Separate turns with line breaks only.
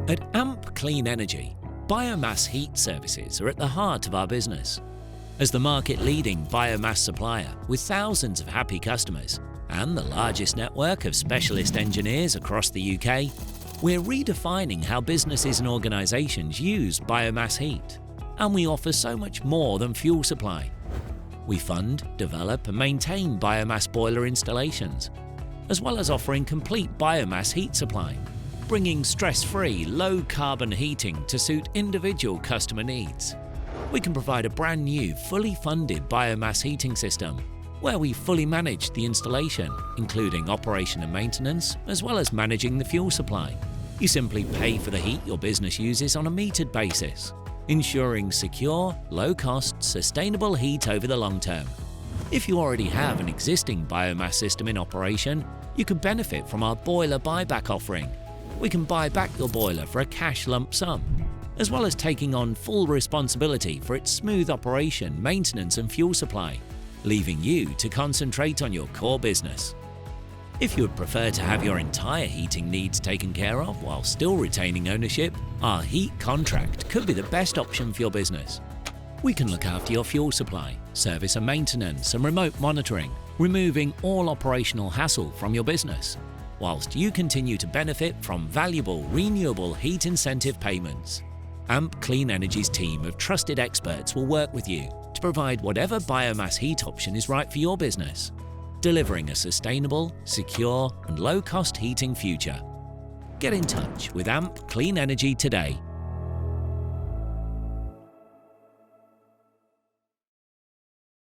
At AMP Clean Energy, biomass heat services are at the heart of our business. As the market-leading biomass supplier with thousands of happy customers and the largest network of specialist engineers across the UK, we're redefining how businesses and organisations use biomass heat. And we offer so much more than fuel supply. We fund, develop and maintain biomass boiler installations, as well as offering complete biomass heat supply, bringing stress-free, low-carbon heating to suit individual customer needs. We can provide a brand new, fully funded biomass heating system, where we fully manage the installation, including operation and maintenance, as well as managing the fuel supply. You simply pay for the heat your business uses on a metered basis, ensuring secure, low-cost, sustainable heat over the long term. If you already have an existing biomass system in operation, you could benefit from our boiler buyback offering. We can buy back your boiler for a cash lump sum, as well as taking on full responsibility for its smooth operation, maintenance and fuel supply, leaving you to concentrate on your core business. If you would prefer to have your entire heating needs taken care of while still retaining ownership, our heat contract could be the best option for your business. We can look after your fuel supply, service and maintenance and remote monitoring, removing all operational hassle from your business, whilst you continue to benefit from valuable renewable heat incentive payments. AMP Clean Energy's team of trusted experts will work with you to provide whatever biomass heat option is right for your business, delivering a sustainable, secure and low-cost heating future. Get in touch with AMP Clean Energy today